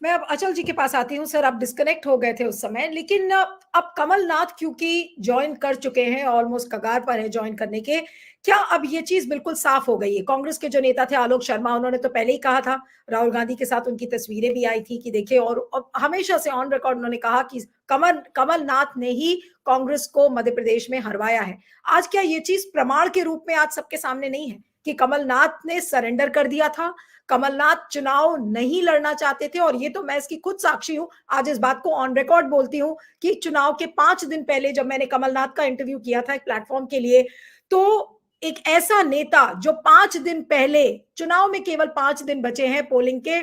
मैं अब अचल जी के पास आती हूँ। सर, आप डिस्कनेक्ट हो गए थे उस समय, लेकिन अब कमलनाथ क्योंकि ज्वाइन कर चुके हैं, ऑलमोस्ट कगार पर है ज्वाइन करने के, क्या अब ये चीज बिल्कुल साफ हो गई है? कांग्रेस के जो नेता थे आलोक शर्मा, उन्होंने तो पहले ही कहा था, राहुल गांधी के साथ उनकी तस्वीरें भी आई थी कि देखिए, और हमेशा से ऑन रिकॉर्ड उन्होंने कहा कि कमलनाथ ने ही कांग्रेस को मध्य प्रदेश में हरवाया है। आज क्या ये चीज प्रमाण के रूप में आज सबके सामने नहीं है कि कमलनाथ ने सरेंडर कर दिया था, कमलनाथ चुनाव नहीं लड़ना चाहते थे? और ये तो मैं इसकी खुद साक्षी हूं, आज इस बात को ऑन रिकॉर्ड बोलती हूं कि चुनाव के 5 दिन पहले जब मैंने कमलनाथ का इंटरव्यू किया था एक प्लेटफॉर्म के लिए, तो एक ऐसा नेता जो 5 दिन पहले, चुनाव में केवल 5 दिन बचे हैं पोलिंग के,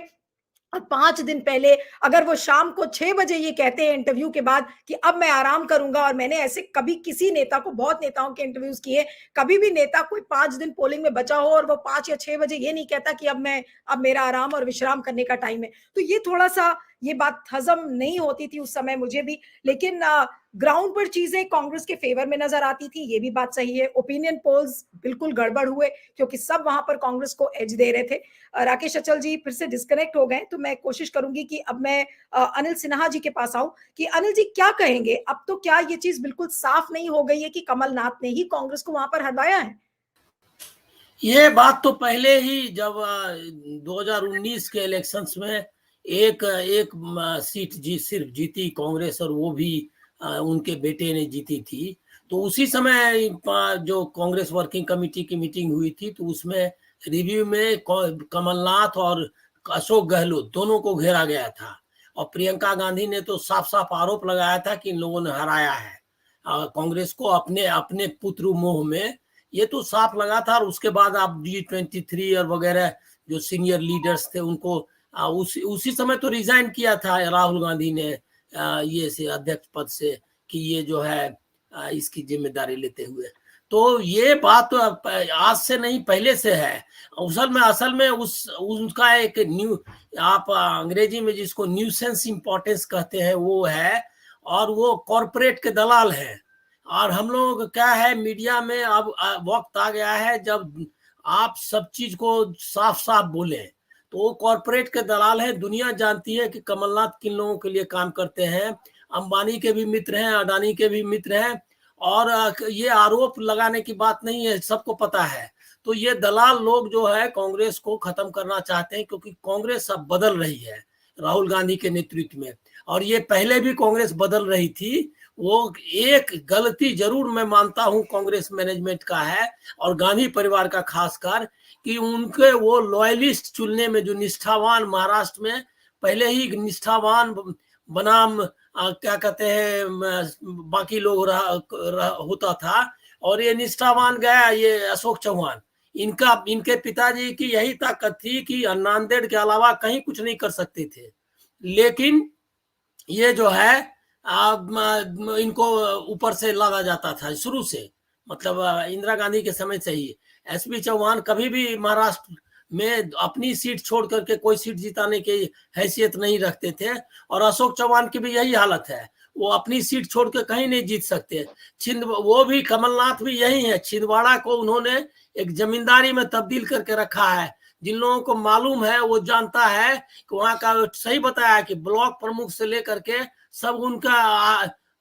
और 5 दिन पहले अगर वो शाम को 6 बजे ये कहते हैं इंटरव्यू के बाद कि अब मैं आराम करूंगा, और मैंने ऐसे कभी किसी नेता को, बहुत नेताओं के इंटरव्यूज किए, कभी भी नेता कोई 5 दिन पोलिंग में बचा हो और वो 5 या 6 बजे ये नहीं कहता कि अब मेरा आराम और विश्राम करने का टाइम है। तो ये थोड़ा सा, ये बात हजम नहीं होती थी उस समय मुझे भी, लेकिन ग्राउंड पर चीजें कांग्रेस के फेवर में नजर आती थी, ये भी बात सही है। ओपिनियन पोल्स बिल्कुल गड़बड़ हुए क्योंकि सब वहां पर कांग्रेस को एज दे रहे थे। राकेश अचल जी फिर से डिस्कनेक्ट हो गए, तो मैं कोशिश करूंगी कि अब मैं अनिल सिन्हा जी के पास आऊं कि अनिल जी क्या कहेंगे, अब तो क्या ये चीज बिल्कुल साफ नहीं हो गई है कि कमलनाथ ने ही कांग्रेस को वहां पर हरवाया है? ये बात तो पहले ही जब 2019 के इलेक्शंस में एक एक सीट सिर्फ जीती कांग्रेस, और वो भी उनके बेटे ने जीती थी। तो उसी समय जो कांग्रेस वर्किंग कमेटी की मीटिंग हुई थी, तो उसमें रिव्यू में कमलनाथ और अशोक गहलोत दोनों को घेरा गया था। और प्रियंका गांधी ने तो साफ साफ आरोप लगाया था कि इन लोगों ने हराया है कांग्रेस को अपने अपने पुत्र मोह में। ये तो साफ लगा था। और उसके बाद आप G23 और वगैरह जो सीनियर लीडर्स थे उनको उसी समय तो रिजाइन किया था राहुल गांधी ने ये से अध्यक्ष पद से, कि ये जो है इसकी जिम्मेदारी लेते हुए। तो ये बात तो आज से नहीं, पहले से है। असल में उसका एक न्यू, आप अंग्रेजी में जिसको न्यूसेंस इंपॉर्टेंस कहते हैं वो है, और वो कॉरपोरेट के दलाल हैं। और हम लोग क्या है, मीडिया में अब वक्त आ गया है जब आप सब चीज को साफ साफ बोले। तो वो कॉरपोरेट के दलाल हैं। दुनिया जानती है कि कमलनाथ किन लोगों के लिए काम करते हैं। अंबानी के भी मित्र हैं, अडानी के भी मित्र हैं। और ये आरोप लगाने की बात नहीं है, सबको पता है। तो ये दलाल लोग जो है कांग्रेस को खत्म करना चाहते हैं, क्योंकि कांग्रेस अब बदल रही है राहुल गांधी के नेतृत्व में। और ये पहले भी कांग्रेस बदल रही थी। वो एक गलती जरूर मैं मानता हूं कांग्रेस मैनेजमेंट का है, और गांधी परिवार का खासकर, कि उनके वो लॉयलिस्ट चुनने में, जो निष्ठावान महाराष्ट्र में पहले ही निष्ठावान बनाम क्या कहते हैं बाकी लोग होता था, और ये निष्ठावान गया ये अशोक चौहान। इनके पिताजी की यही ताकत थी कि नांदेड़ के अलावा कहीं कुछ नहीं कर सकते थे। लेकिन ये जो है इनको ऊपर से लादा जाता था शुरू से, मतलब इंदिरा गांधी के समय से ही। एसपी चौहान कभी भी महाराष्ट्र में अपनी सीट छोड़ करके कोई सीट जिताने की हैसियत नहीं रखते थे। और अशोक चौहान की भी यही हालत है, वो अपनी सीट छोड़ के कहीं नहीं जीत सकते। वो भी, कमलनाथ भी यही है। छिंदवाड़ा को उन्होंने एक जमींदारी में तब्दील करके रखा है। जिन लोगों को मालूम है वो जानता है कि वहां का, सही बताया कि ब्लॉक प्रमुख से लेकर के सब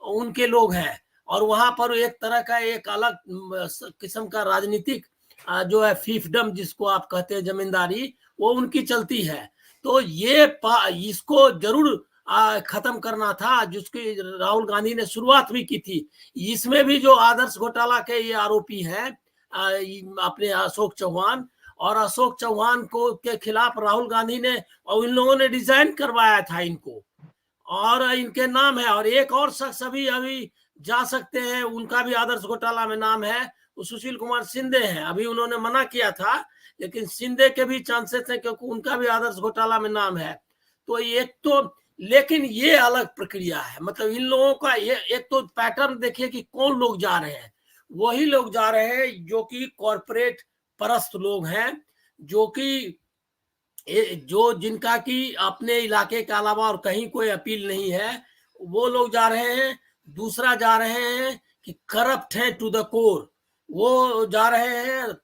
उनके लोग हैं। और वहां पर एक तरह का एक अलग किस्म का राजनीतिक जो है फीफडम जिसको आप कहते हैं, जमींदारी, वो उनकी चलती है। तो ये इसको जरूर खत्म करना था, जिसकी राहुल गांधी ने शुरुआत भी की थी। इसमें भी जो आदर्श घोटाला के ये आरोपी हैं अपने अशोक चौहान, और अशोक चौहान को के खिलाफ राहुल गांधी ने और इन लोगों ने डिजाइन करवाया था इनको, और इनके नाम है। और एक और शख्स अभी जा सकते हैं, उनका भी आदर्श घोटाला में नाम है, वो सुशील कुमार शिंदे हैं। अभी उन्होंने मना किया था, लेकिन शिंदे के भी चांसेस हैं क्योंकि उनका भी आदर्श घोटाला में नाम है। तो एक तो, लेकिन ये अलग प्रक्रिया है। मतलब इन लोगों का ये एक तो पैटर्न देखिए कि कौन लोग जा रहे हैं। वही लोग जा रहे हैं जो कि कॉरपोरेट परस्त लोग हैं, जो कि जो जिनका कि अपने इलाके के अलावा और कहीं कोई अपील नहीं है, वो लोग जा रहे हैं। दूसरा जा रहे हैं कि करप्ट है टू द कोर, वो जा रहे हैं।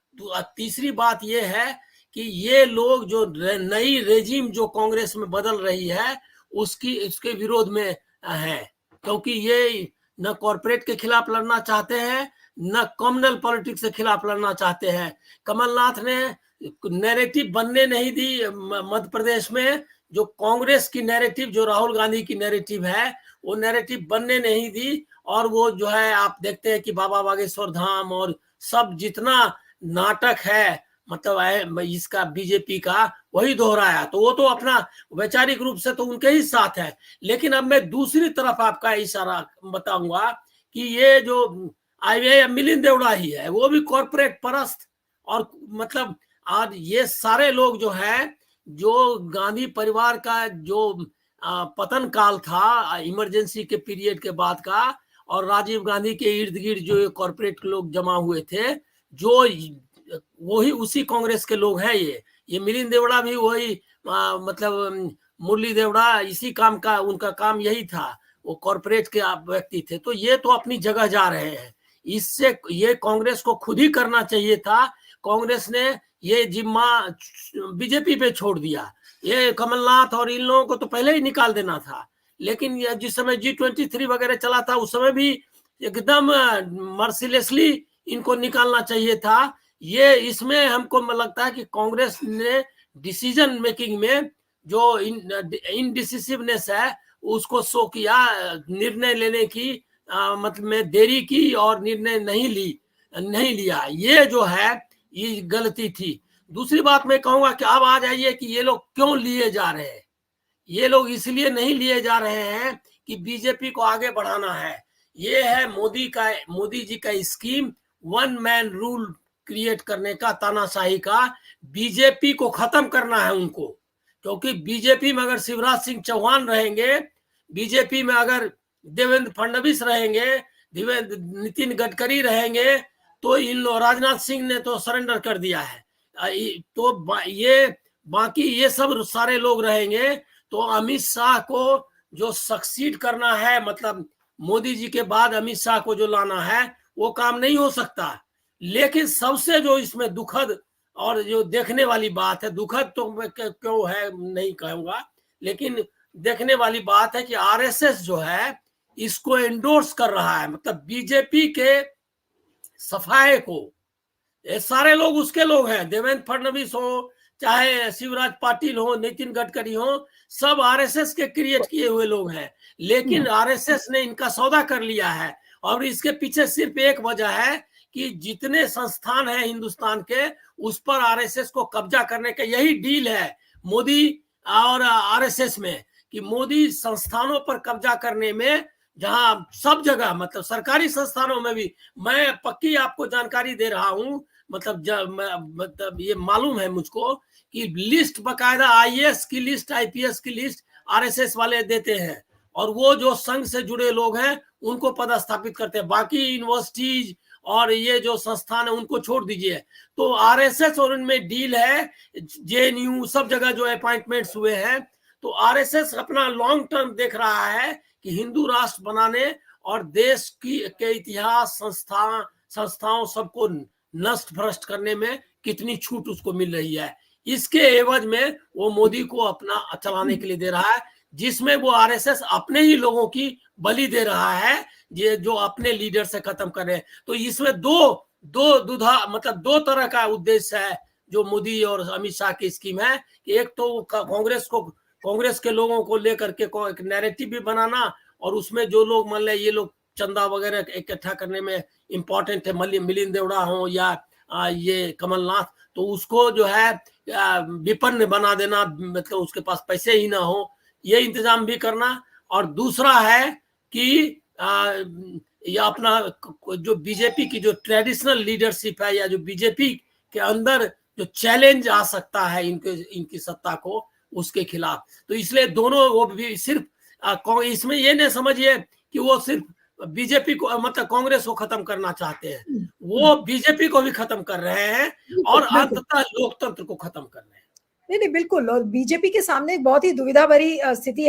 तीसरी बात ये है कि ये लोग जो नई रेजिम जो कांग्रेस में बदल रही है उसके विरोध में है, क्योंकि ये न कॉरपोरेट के खिलाफ लड़ना चाहते हैं, न कम्युनल पॉलिटिक्स के खिलाफ लड़ना चाहते हैं। कमलनाथ ने नैरेटिव बनने नहीं दी मध्य प्रदेश में, जो कांग्रेस की नैरेटिव, जो राहुल गांधी की नैरेटिव है, वो नैरेटिव बनने नहीं दी। और वो जो है आप देखते हैं कि बाबा बागेश्वर धाम और सब जितना नाटक है मतलब इसका बीजेपी का, वही दोहराया। तो वो तो अपना वैचारिक रूप से तो उनके ही साथ है। लेकिन अब मैं दूसरी तरफ आपका इशारा बताऊंगा कि ये जो मिलिंद देवड़ा ही है, वो भी कॉर्पोरेट परस्त। और मतलब आज ये सारे लोग जो है, जो गांधी परिवार का जो पतन काल था इमरजेंसी के पीरियड के बाद का, और राजीव गांधी के इर्द गिर्द जो कॉर्पोरेट लोग जमा हुए थे, जो वही उसी कांग्रेस के लोग हैं। ये मिलिंद देवड़ा भी वही मतलब मुरली देवड़ा, इसी काम का, उनका काम यही था, वो कॉर्पोरेट के व्यक्ति थे। तो ये तो अपनी जगह जा रहे हैं। इससे ये कांग्रेस को खुद ही करना चाहिए था। कांग्रेस ने ये जिम्मा बीजेपी पे छोड़ दिया। ये कमलनाथ और इन लोगों को तो पहले ही निकाल देना था। लेकिन जिस समय G23 वगैरह चला था, उस समय भी एकदम मर्सिलेसली इनको निकालना चाहिए था। ये इसमें हमको लगता है कि कांग्रेस ने डिसीजन मेकिंग में जो इनडिसिसिवनेस है उसको शो किया, निर्णय लेने की मतलब में देरी की और निर्णय नहीं लिया। ये जो है ये गलती थी। दूसरी बात मैं कहूंगा कि अब आ जाइए कि ये लोग क्यों लिए जा रहे हैं। ये लोग इसलिए नहीं लिए जा रहे हैं कि बीजेपी को आगे बढ़ाना है। ये है मोदी जी का scheme, one man rule create करने का, तानाशाही का। बीजेपी को खत्म करना है उनको, क्योंकि बीजेपी में अगर शिवराज सिंह चौहान रहेंगे, बीजेपी में अगर देवेंद्र फडणवीस रहेंगे, नितिन गडकरी रहेंगे, तो इन लोग, राजनाथ सिंह ने तो सरेंडर कर दिया है, तो ये बाकी ये सब सारे लोग रहेंगे। तो अमित शाह को जो सक्सीड करना है, मतलब मोदी जी के बाद अमित शाह को जो लाना है, वो काम नहीं हो सकता। लेकिन सबसे जो इसमें दुखद और जो देखने वाली बात है, दुखद तो मैं क्यों है नहीं कहूंगा, लेकिन देखने वाली बात है कि आरएसएस जो है इसको एंडोर्स कर रहा है। मतलब बीजेपी के सफाए को, ये सारे लोग उसके लोग हैं, देवेंद्र फडणवीस हो, चाहे शिवराज पाटिल हो, नितिन गडकरी हो, सब आरएसएस के क्रिएट किए हुए लोग हैं। लेकिन आरएसएस ने इनका सौदा कर लिया है। और इसके पीछे सिर्फ एक वजह है कि जितने संस्थान हैं हिंदुस्तान के, उस पर आरएसएस को कब्जा करने का यही डील है मोदी और आरएसएस में, कि मोदी संस्थानों पर कब्जा करने में, जहां सब जगह मतलब सरकारी संस्थानों में भी, मैं पक्की आपको जानकारी दे रहा हूं, मतलब ये मालूम है मुझको कि लिस्ट बकायदा आईएएस की लिस्ट, आईपीएस की लिस्ट आरएसएस वाले देते हैं, और वो जो संघ से जुड़े लोग हैं उनको पदस्थापित करते हैं। बाकी यूनिवर्सिटीज और ये जो संस्थान है उनको छोड़ दीजिए। तो आरएसएस और उनमें डील है, जेएनयू सब जगह जो अपॉइंटमेंट्स हुए हैं। तो आरएसएस अपना लॉन्ग टर्म देख रहा है कि हिंदू राष्ट्र बनाने और देश के इतिहास, संस्थाओं सबको नष्ट भ्रष्ट करने में कितनी छूट उसको मिल रही है। इसके एवज में वो मोदी को अपना चलाने के लिए दे रहा है, जिसमें वो आरएसएस अपने ही लोगों की बलि दे रहा है, ये जो अपने लीडर से खत्म कर रहे हैं। तो इसमें दो तरह का उद्देश्य है जो मोदी और अमित शाह की स्कीम है। कि एक तो कांग्रेस के लोगों को लेकर के एक नैरेटिव भी बनाना, और उसमें जो लोग मान लें ये लोग चंदा वगैरह इकट्ठा करने में इंपॉर्टेंट है, मिलिंद देवड़ा हो या ये कमलनाथ, तो उसको जो है विपन्न बना देना, मतलब उसके पास पैसे ही ना हो, ये इंतजाम भी करना। और दूसरा है कि ये अपना जो बीजेपी की जो ट्रेडिशनल लीडरशिप है, या जो बीजेपी के अंदर जो चैलेंज आ सकता है इनकी सत्ता को, उसके खिलाफ। तो इसलिए दोनों, वो भी सिर्फ इसमें ये नहीं समझिए कि वो सिर्फ बीजेपी को, मतलब कांग्रेस को खत्म करना चाहते हैं, वो बीजेपी को भी खत्म कर रहे हैं और अंततः लोकतंत्र को खत्म कर रहे हैं। नहीं, बिल्कुल। और बीजेपी के सामने एक बहुत ही दुविधा भरी स्थिति